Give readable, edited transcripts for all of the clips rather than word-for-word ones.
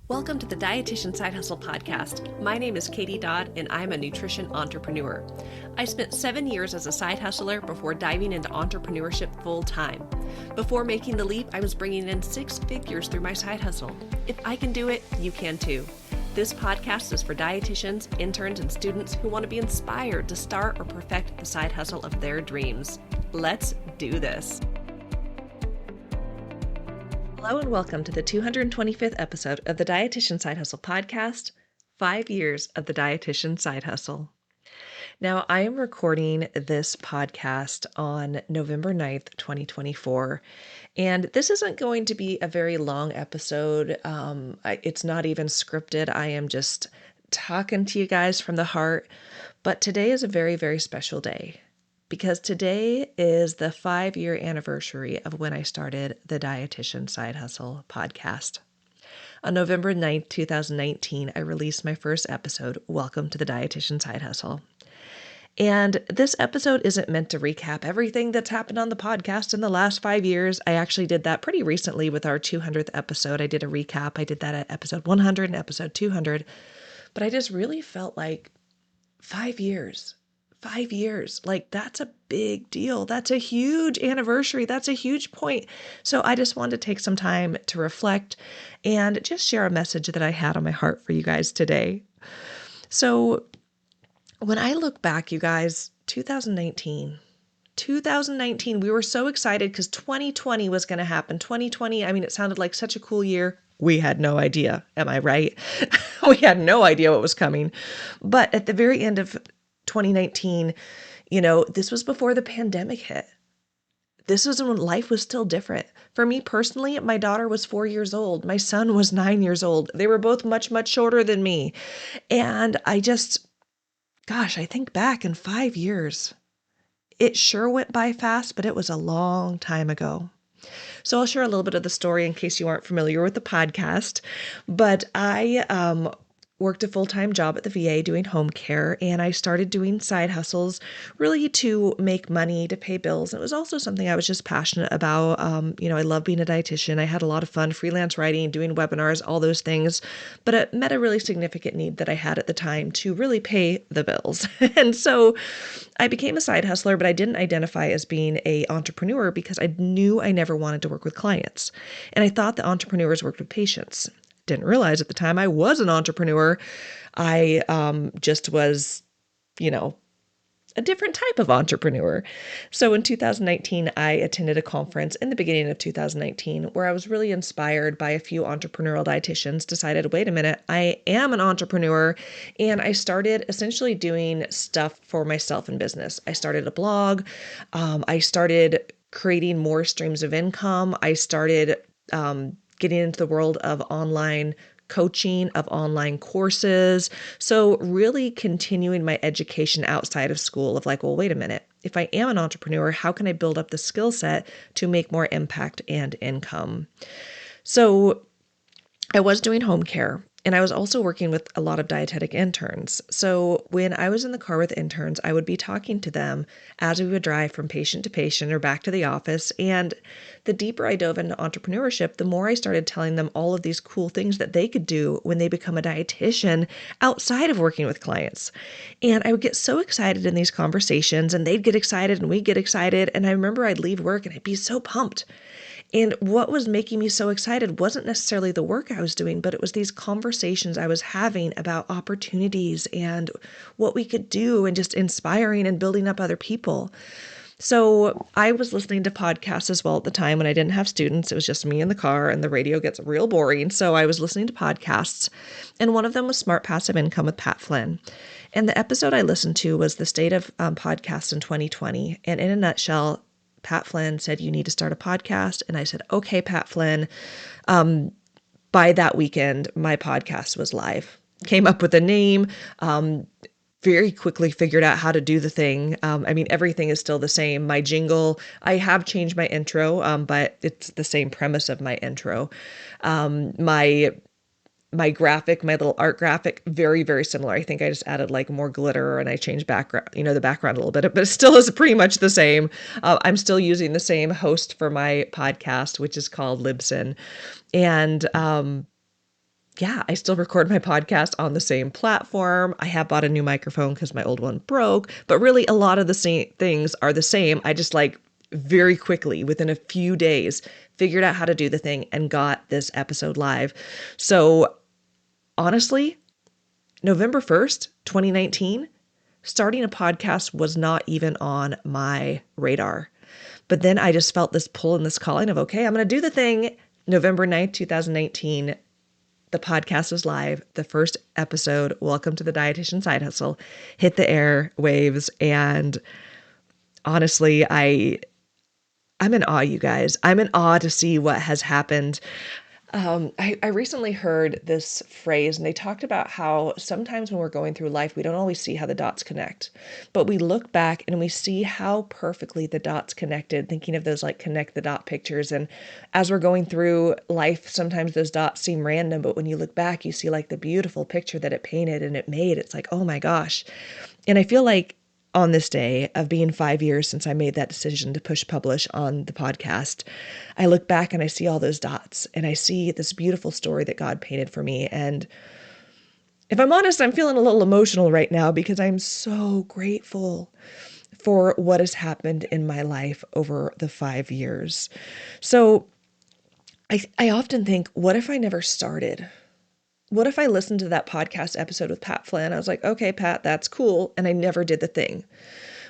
Welcome to the Dietitian Side Hustle podcast. My name is Katie Dodd, and I'm a nutrition entrepreneur. I spent 7 years as a side hustler before diving into entrepreneurship full time. Before making the leap, I was bringing in 6 figures through my side hustle. If I can do it, you can too. This podcast is for dietitians, interns, and students who want to be inspired to start or perfect the side hustle of their dreams. Let's do this. Hello and welcome to the 225th episode of the Dietitian Side Hustle podcast, 5 years of the Dietitian Side Hustle. Now, I am recording this podcast on November 9th, 2024, and this isn't going to be a very long episode. It's not even scripted. I am just talking to you guys from the heart, but today is a very, very special day. Because today is the 5-year anniversary of when I started the Dietitian Side Hustle podcast. On November 9th, 2019, I released my first episode, Welcome to the Dietitian Side Hustle. And this episode isn't meant to recap everything that's happened on the podcast in the last 5 years. I actually did that pretty recently with our 200th episode. I did a recap. I did that at episode 100 and episode 200. But I just really felt like 5 years. 5 years, like that's a big deal. That's a huge anniversary. That's a huge point. So I just wanted to take some time to reflect and just share a message that I had on my heart for you guys today. So when I look back, you guys, 2019, we were so excited because 2020 was going to happen. 2020, it sounded like such a cool year. We had no idea. Am I right? We had no idea what was coming. But at the very end of 2019, this was before the pandemic hit. This was when life was still different. For me personally, my daughter was 4 years old. My son was 9 years old. They were both much, much shorter than me. And I think back in 5 years, it sure went by fast, but it was a long time ago. So I'll share a little bit of the story in case you aren't familiar with the podcast. But I worked a full-time job at the VA doing home care, and I started doing side hustles really to make money, to pay bills. It was also something I was just passionate about. I love being a dietitian. I had a lot of fun freelance writing, doing webinars, all those things, but it met a really significant need that I had at the time to really pay the bills. And so I became a side hustler, but I didn't identify as being an entrepreneur because I knew I never wanted to work with clients. And I thought that entrepreneurs worked with patients. Didn't realize at the time I was an entrepreneur. I just was, a different type of entrepreneur. So in 2019, I attended a conference in the beginning of 2019 where I was really inspired by a few entrepreneurial dietitians, decided, wait a minute, I am an entrepreneur. And I started essentially doing stuff for myself in business. I started a blog. I started creating more streams of income. I started getting into the world of online coaching, of online courses. So really continuing my education outside of school of wait a minute, if I am an entrepreneur, how can I build up the skill set to make more impact and income? So I was doing home care. And I was also working with a lot of dietetic interns. So when I was in the car with interns, I would be talking to them as we would drive from patient to patient or back to the office. And the deeper I dove into entrepreneurship, the more I started telling them all of these cool things that they could do when they become a dietitian outside of working with clients. And I would get so excited in these conversations, and they'd get excited and we'd get excited. And I remember I'd leave work and I'd be so pumped. And what was making me so excited wasn't necessarily the work I was doing, but it was these conversations I was having about opportunities and what we could do and just inspiring and building up other people. So I was listening to podcasts as well at the time when I didn't have students. It was just me in the car and the radio gets real boring. So I was listening to podcasts, and one of them was Smart Passive Income with Pat Flynn. And the episode I listened to was the State of Podcasts in 2020. And in a nutshell, Pat Flynn said, you need to start a podcast. And I said, okay, Pat Flynn. By that weekend, my podcast was live. Came up with a name, very quickly figured out how to do the thing. Everything is still the same. My jingle, I have changed my intro, but it's the same premise of my intro. My graphic, my little art graphic, very, very similar. I think I just added more glitter and I changed background, the background a little bit, but it still is pretty much the same. I'm still using the same host for my podcast, which is called Libsyn. And yeah, I still record my podcast on the same platform. I have bought a new microphone because my old one broke, but really a lot of the same things are the same. I just like very quickly, within a few days, figured out how to do the thing and got this episode live. So honestly, November 1st, 2019, starting a podcast was not even on my radar. But then I just felt this pull and this calling of, okay, I'm going to do the thing. November 9th, 2019, the podcast was live. The first episode, Welcome to the Dietitian Side Hustle, hit the air waves. And honestly, I'm in awe, you guys. I'm in awe to see what has happened. I recently heard this phrase, and they talked about how sometimes when we're going through life, we don't always see how the dots connect, but we look back and we see how perfectly the dots connected, thinking of those like connect the dot pictures. And as we're going through life, sometimes those dots seem random, but when you look back, you see like the beautiful picture that it painted and it made. It's like, oh my gosh. And I feel like on this day of being 5 years since I made that decision to push publish on the podcast, I look back and I see all those dots and I see this beautiful story that God painted for me. And if I'm honest, I'm feeling a little emotional right now because I'm so grateful for what has happened in my life over the 5 years. So I often think, what if I never started? What if I listened to that podcast episode with Pat Flynn? I was like, okay, Pat, that's cool. And I never did the thing.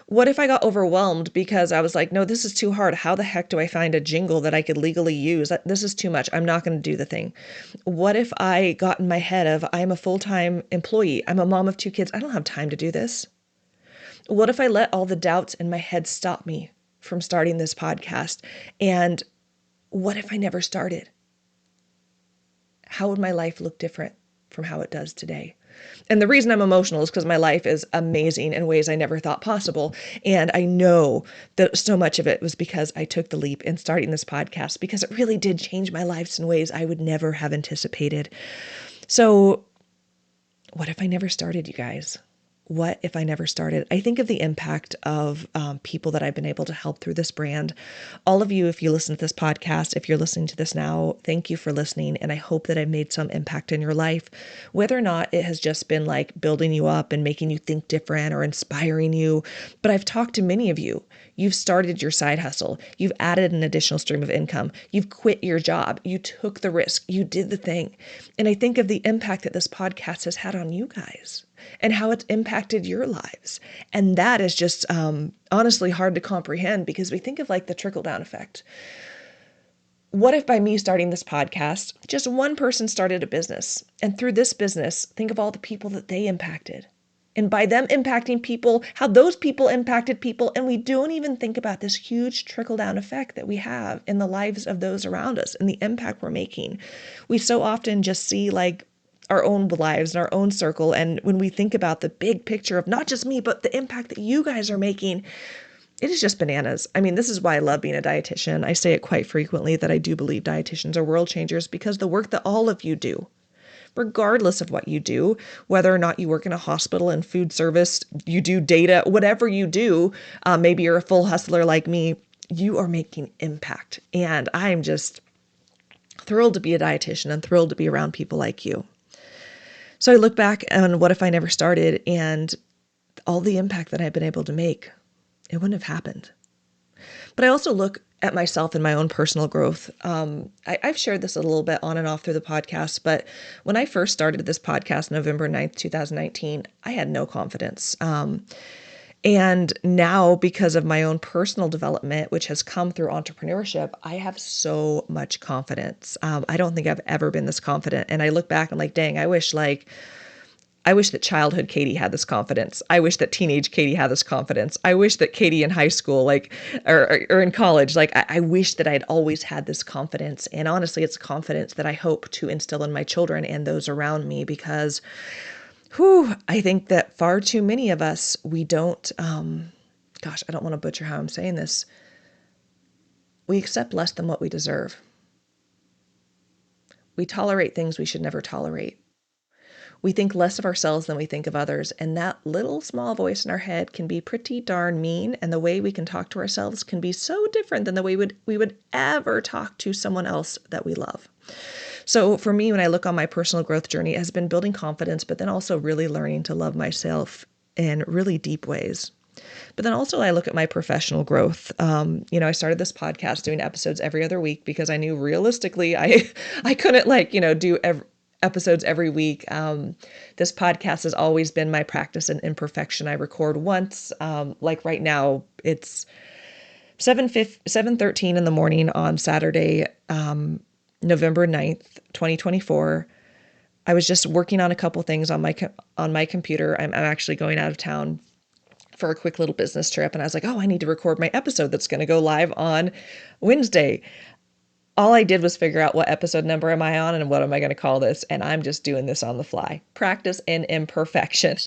What if I got overwhelmed because I was like, no, this is too hard. How the heck do I find a jingle that I could legally use? This is too much. I'm not going to do the thing. What if I got in my head of I'm a full-time employee. I'm a mom of 2 kids. I don't have time to do this. What if I let all the doubts in my head stop me from starting this podcast? And what if I never started? How would my life look different from how it does today? And the reason I'm emotional is because my life is amazing in ways I never thought possible. And I know that so much of it was because I took the leap in starting this podcast, because it really did change my life in ways I would never have anticipated. So what if I never started, you guys? What if I never started? I think of the impact of people that I've been able to help through this brand. All of you, if you listen to this podcast, if you're listening to this now, thank you for listening. And I hope that I've made some impact in your life, whether or not it has just been like building you up and making you think different or inspiring you. But I've talked to many of you. You've started your side hustle. You've added an additional stream of income. You've quit your job. You took the risk. You did the thing. And I think of the impact that this podcast has had on you guys and how it's impacted your lives. And that is just honestly hard to comprehend because we think of like the trickle-down effect. What if by me starting this podcast, just one person started a business, and through this business, think of all the people that they impacted. And by them impacting people, how those people impacted people, and we don't even think about this huge trickle-down effect that we have in the lives of those around us and the impact we're making. We so often just see like our own lives and our own circle. And when we think about the big picture of not just me, but the impact that you guys are making, it is just bananas. I mean, this is why I love being a dietitian. I say it quite frequently that I do believe dietitians are world changers because the work that all of you do, regardless of what you do, whether or not you work in a hospital and food service, you do data, whatever you do, maybe you're a full hustler like me, you are making impact. And I am just thrilled to be a dietitian and thrilled to be around people like you. So I look back on what if I never started and all the impact that I've been able to make, it wouldn't have happened. But I also look at myself and my own personal growth. I've shared this a little bit on and off through the podcast, but when I first started this podcast, November 9th, 2019, I had no confidence. And now, because of my own personal development, which has come through entrepreneurship, I have so much confidence. I don't think I've ever been this confident. And I look back and I'm like, dang, I wish that childhood Katie had this confidence. I wish that teenage Katie had this confidence. I wish that Katie in high school, or in college, I wish that I'd always had this confidence. And honestly, it's confidence that I hope to instill in my children and those around me because I think that far too many of us, we don't, I don't want to butcher how I'm saying this. We accept less than what we deserve. We tolerate things we should never tolerate. We think less of ourselves than we think of others. And that little small voice in our head can be pretty darn mean. And the way we can talk to ourselves can be so different than the way we would ever talk to someone else that we love. So for me, when I look on my personal growth journey, it has been building confidence, but then also really learning to love myself in really deep ways. But then also I look at my professional growth. I started this podcast doing episodes every other week because I knew realistically I couldn't do episodes every week. This podcast has always been my practice and imperfection. I record once, like right now it's 7:13 in the morning on Saturday, November 9th, 2024. I was just working on a couple things on my computer. I'm actually going out of town for a quick little business trip. And I was like, oh, I need to record my episode that's going to go live on Wednesday. All I did was figure out what episode number am I on and what am I going to call this. And I'm just doing this on the fly. Practice in imperfection.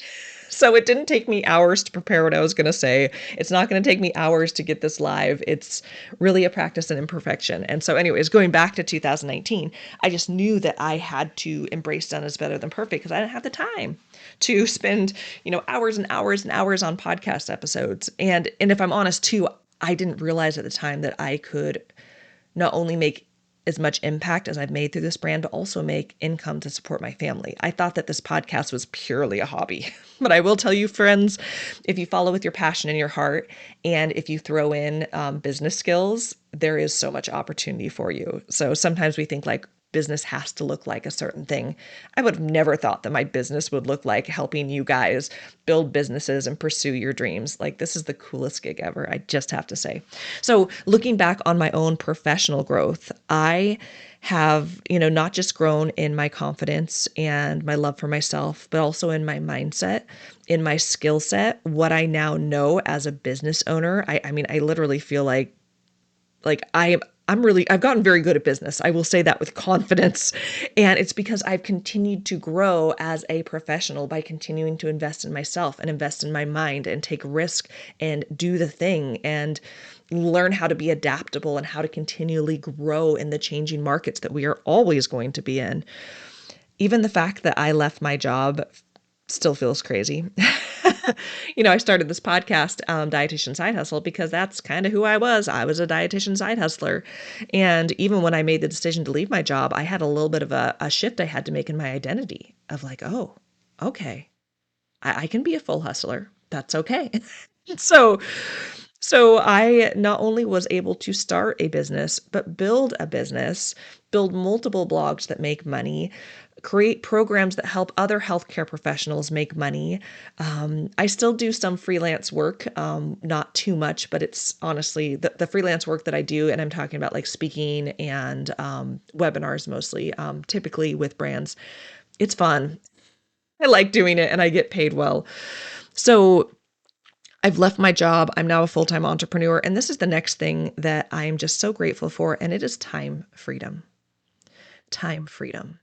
So it didn't take me hours to prepare what I was going to say. It's not going to take me hours to get this live. It's really a practice in imperfection. And so anyways, going back to 2019, I just knew that I had to embrace done is better than perfect because I didn't have the time to spend, hours and hours and hours on podcast episodes. And if I'm honest too, I didn't realize at the time that I could not only make as much impact as I've made through this brand, but also make income to support my family. I thought that this podcast was purely a hobby. But I will tell you, friends, if you follow with your passion and your heart, and if you throw in business skills, there is so much opportunity for you. So sometimes we think like business has to look like a certain thing. I would have never thought that my business would look like helping you guys build businesses and pursue your dreams. Like, this is the coolest gig ever, I just have to say. So looking back on my own professional growth, I have, not just grown in my confidence and my love for myself, but also in my mindset, in my skill set, what I now know as a business owner. I literally feel like I've gotten very good at business. I will say that with confidence. And it's because I've continued to grow as a professional by continuing to invest in myself and invest in my mind and take risk and do the thing and learn how to be adaptable and how to continually grow in the changing markets that we are always going to be in. Even the fact that I left my job still feels crazy. I started this podcast, Dietitian Side Hustle, because that's kind of who I was. I was a dietitian side hustler. And even when I made the decision to leave my job, I had a little bit of a shift I had to make in my identity of like, oh, okay, I can be a full hustler. That's okay. So I not only was able to start a business, but build a business, build multiple blogs that make money, create programs that help other healthcare professionals make money. I still do some freelance work, not too much, but it's honestly the freelance work that I do. And I'm talking about like speaking and webinars mostly, typically with brands. It's fun. I like doing it and I get paid well. So I've left my job. I'm now a full-time entrepreneur. And this is the next thing that I am just so grateful for. And it is time freedom. Time freedom.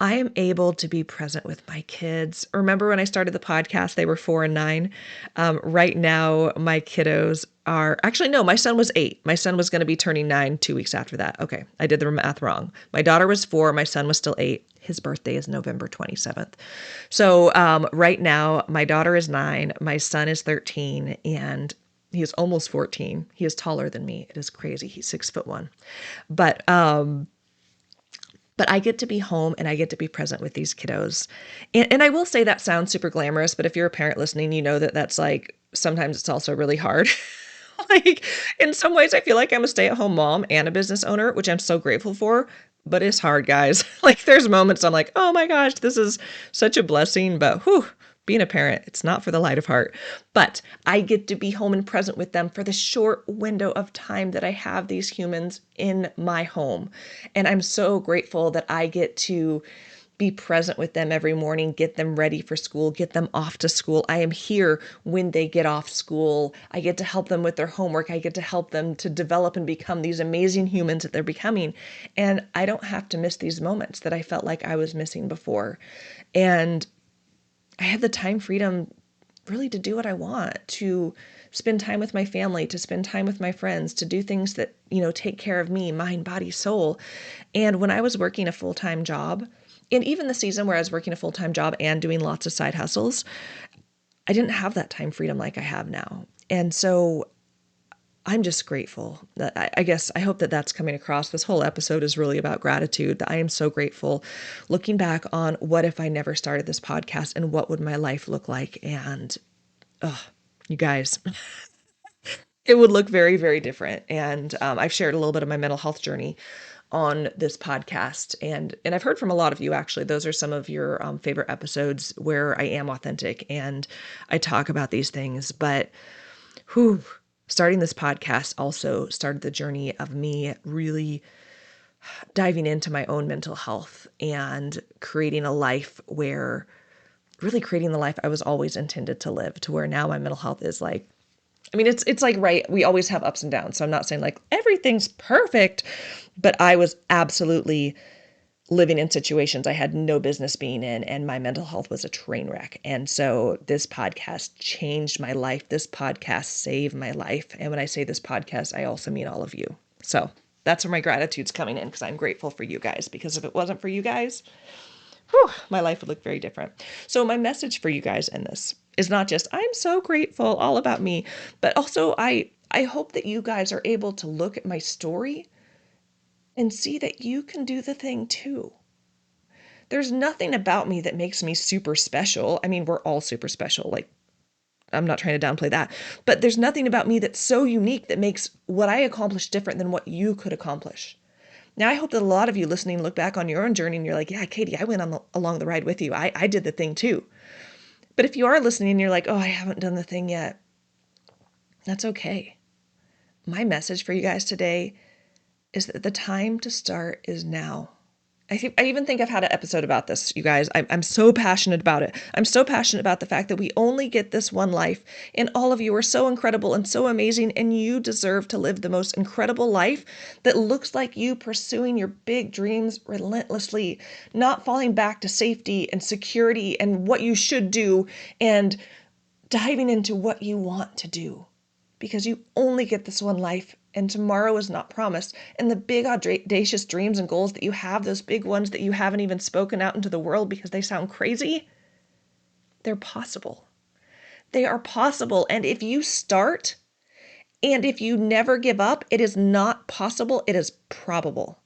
I am able to be present with my kids. Remember when I started the podcast, they were 4 and 9. Right now, my kiddos are actually, no, my son was 8. My son was going to be turning 9 2 weeks after that. Okay, I did the math wrong. My daughter was 4. My son was still 8. His birthday is November 27th. So right now, my daughter is 9. My son is 13. And he is almost 14. He is taller than me. It is crazy. He's 6'1". But I get to be home and I get to be present with these kiddos. And I will say that sounds super glamorous, but if you're a parent listening, you know that that's like, sometimes it's also really hard. Like in some ways, I feel like I'm a stay-at-home mom and a business owner, which I'm so grateful for, but it's hard, guys. Like there's moments I'm like, oh my gosh, this is such a blessing, but whew, being a parent, it's not for the light of heart. But I get to be home and present with them for the short window of time that I have these humans in my home. And I'm so grateful that I get to be present with them every morning, get them ready for school, get them off to school. I am here when they get off school. I get to help them with their homework. I get to help them to develop and become these amazing humans that they're becoming. And I don't have to miss these moments that I felt like I was missing before. And I have the time freedom really to do what I want, to spend time with my family, to spend time with my friends, to do things that, take care of me, mind, body, soul. And when I was working a full-time job, and even the season where I was working a full-time job and doing lots of side hustles, I didn't have that time freedom like I have now. And so I'm just grateful. I guess I hope that that's coming across. This whole episode is really about gratitude. That I am so grateful looking back on what if I never started this podcast and what would my life look like? And you guys, it would look very, very different. And I've shared a little bit of my mental health journey on this podcast, and I've heard from a lot of you. Actually, those are some of your favorite episodes where I am authentic and I talk about these things. But whew, starting this podcast also started the journey of me really diving into my own mental health and creating a life where really creating the life I was always intended to live, to where now my mental health is like, I mean, it's like, right, we always have ups and downs. So I'm not saying like everything's perfect, but I was absolutely living in situations I had no business being in, and my mental health was a train wreck. And so this podcast changed my life. This podcast saved my life. And when I say this podcast, I also mean all of you. So that's where my gratitude's coming in, because I'm grateful for you guys, because if it wasn't for you guys, whew, my life would look very different. So my message for you guys in this is not just, I'm so grateful, all about me, but also I hope that you guys are able to look at my story and see that you can do the thing too. There's nothing about me that makes me super special. I mean, we're all super special. Like, I'm not trying to downplay that, but there's nothing about me that's so unique that makes what I accomplish different than what you could accomplish. Now, I hope that a lot of you listening look back on your own journey and you're like, yeah, Katie, I went along the ride with you. I did the thing too. But if you are listening and you're like, oh, I haven't done the thing yet, that's okay. My message for you guys today is that the time to start is now. I even think I've had an episode about this, you guys. I'm so passionate about it. I'm so passionate about the fact that we only get this one life, and all of you are so incredible and so amazing, and you deserve to live the most incredible life that looks like you pursuing your big dreams relentlessly, not falling back to safety and security and what you should do, and diving into what you want to do, because you only get this one life and tomorrow is not promised. And the big audacious dreams and goals that you have, those big ones that you haven't even spoken out into the world because they sound crazy, they're possible. They are possible. And if you start and if you never give up, it is not possible, it is probable.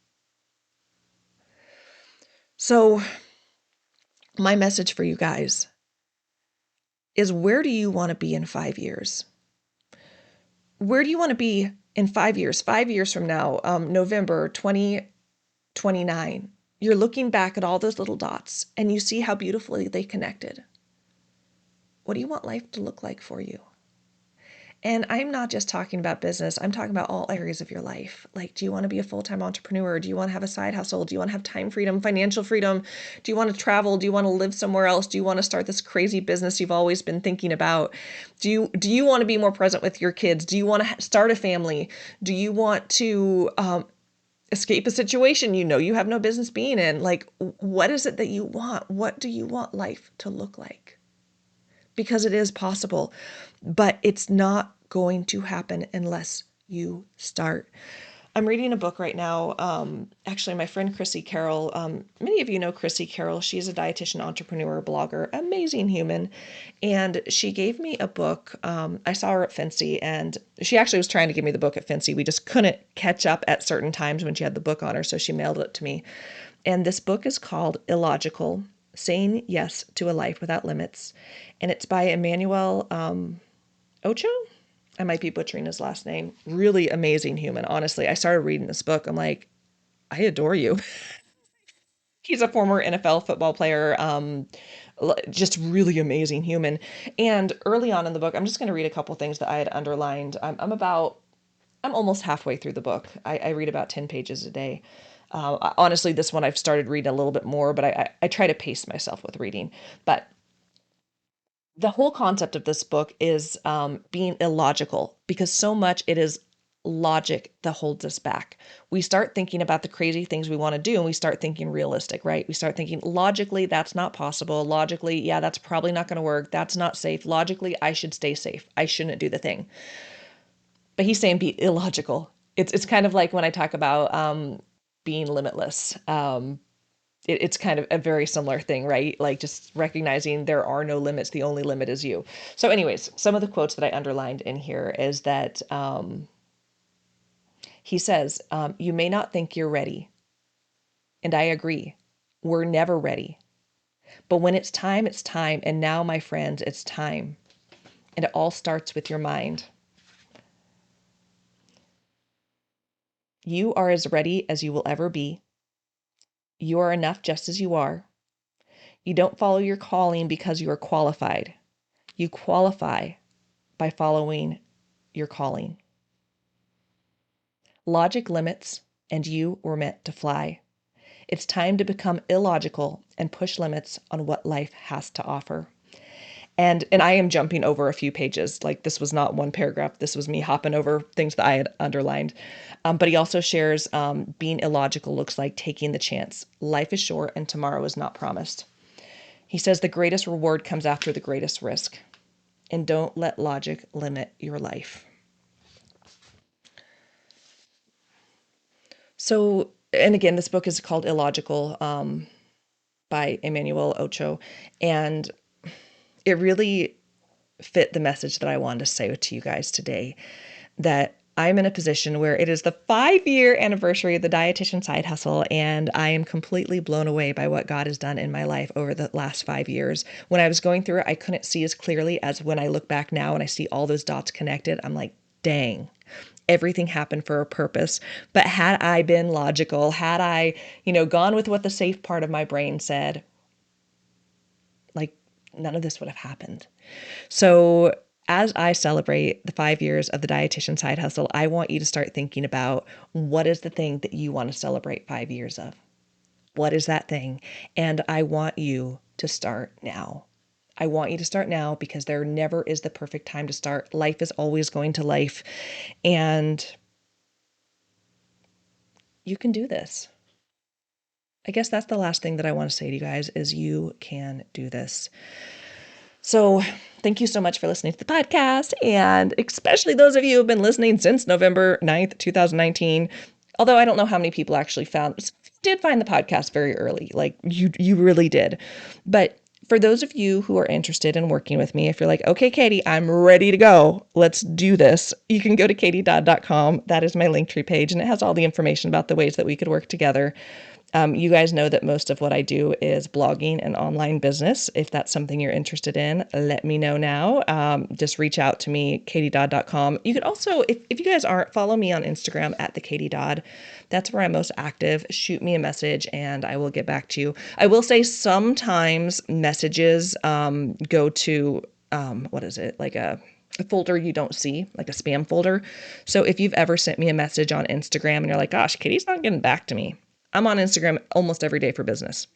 So my message for you guys is, where do you want to be in 5 years? Where do you want to be in 5 years? 5 years from now, November 2029, you're looking back at all those little dots and you see how beautifully they connected. What do you want life to look like for you? And I'm not just talking about business. I'm talking about all areas of your life. Like, do you want to be a full-time entrepreneur? Do you want to have a side hustle? Do you want to have time freedom, financial freedom? Do you want to travel? Do you want to live somewhere else? Do you want to start this crazy business you've always been thinking about? Do you want to be more present with your kids? Do you want to start a family? Do you want to escape a situation you know you have no business being in? Like, what is it that you want? What do you want life to look like? Because it is possible, but it's not going to happen unless you start. I'm reading a book right now. Actually, my friend Chrissy Carroll, many of you know Chrissy Carroll. She's a dietitian, entrepreneur, blogger, amazing human. And she gave me a book. I saw her at Fancy, and she actually was trying to give me the book at Fancy. We just couldn't catch up at certain times when she had the book on her, so she mailed it to me. And this book is called Illogical: Saying Yes to a Life Without Limits. And it's by Emmanuel Ocho. I might be butchering his last name. Really amazing human. Honestly, I started reading this book. I'm like, I adore you. He's a former NFL football player, just really amazing human. And early on in the book, I'm just going to read a couple things that I had underlined. I'm almost halfway through the book. I read about 10 pages a day. Honestly, this one I've started reading a little bit more, but I try to pace myself with reading. But the whole concept of this book is being illogical, because so much it is logic that holds us back. We start thinking about the crazy things we want to do and we start thinking realistic, right? We start thinking logically, that's not possible. Logically, yeah, that's probably not going to work. That's not safe. Logically, I should stay safe. I shouldn't do the thing. But he's saying be illogical. It's kind of like when I talk about being limitless. It's kind of a very similar thing, right? Like just recognizing there are no limits. The only limit is you. So anyways, some of the quotes that I underlined in here is that He says, you may not think you're ready. And I agree. We're never ready. But when it's time, it's time. And now, my friends, it's time. And it all starts with your mind. You are as ready as you will ever be. You are enough just as you are. You don't follow your calling because you are qualified. You qualify by following your calling. Logic limits, and you were meant to fly. It's time to become illogical and push limits on what life has to offer. And I am jumping over a few pages. Like, this was not one paragraph. This was me hopping over things that I had underlined. But he also shares being illogical looks like taking the chance. Life is short and tomorrow is not promised. He says the greatest reward comes after the greatest risk. And don't let logic limit your life. So, and again, this book is called Illogical by Emmanuel Ocho. And it really fit the message that I wanted to say to you guys today, that I'm in a position where it is the 5-year anniversary of the Dietitian Side Hustle, and I am completely blown away by what God has done in my life over the last 5 years. When I was going through it, I couldn't see as clearly as when I look back now and I see all those dots connected. I'm like, dang, everything happened for a purpose. But had I been logical, had I, gone with what the safe part of my brain said, like, none of this would have happened. So as I celebrate the 5 years of the Dietitian Side Hustle, I want you to start thinking about, what is the thing that you want to celebrate 5 years of? What is that thing? And I want you to start now. I want you to start now, because there never is the perfect time to start. Life is always going to life. And you can do this. I guess that's the last thing that I want to say to you guys, is you can do this. So thank you so much for listening to the podcast, and especially those of you who have been listening since November 9th, 2019. Although I don't know how many people actually did find the podcast very early. Like, you really did. But for those of you who are interested in working with me, if you're like, okay, Katie, I'm ready to go, let's do this, you can go to katiedodd.com. That is my Linktree page, and it has all the information about the ways that we could work together. You guys know that most of what I do is blogging and online business. If that's something you're interested in, let me know now. Just reach out to me, katiedodd.com. You could also, if you guys aren't, follow me on Instagram at the Katie Dodd. That's where I'm most active. Shoot me a message and I will get back to you. I will say sometimes messages go to, what is it? Like a folder you don't see, like a spam folder. So if you've ever sent me a message on Instagram and you're like, gosh, Katie's not getting back to me, I'm on Instagram almost every day for business.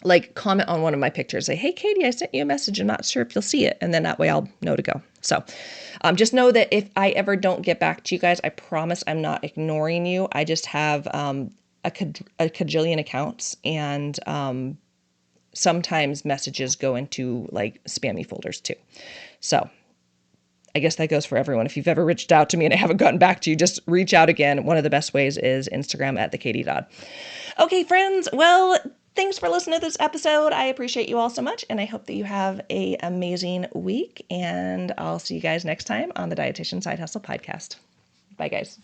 Like, comment on one of my pictures. Say, hey, Katie, I sent you a message. I'm not sure if you'll see it. And then that way I'll know to go. So just know that if I ever don't get back to you guys, I promise I'm not ignoring you. I just have a cajillion accounts, and sometimes messages go into like spammy folders too. So I guess that goes for everyone. If you've ever reached out to me and I haven't gotten back to you, just reach out again. One of the best ways is Instagram at the Katie Dodd. Okay, friends. Well, thanks for listening to this episode. I appreciate you all so much, and I hope that you have an amazing week, and I'll see you guys next time on the Dietitian Side Hustle podcast. Bye, guys.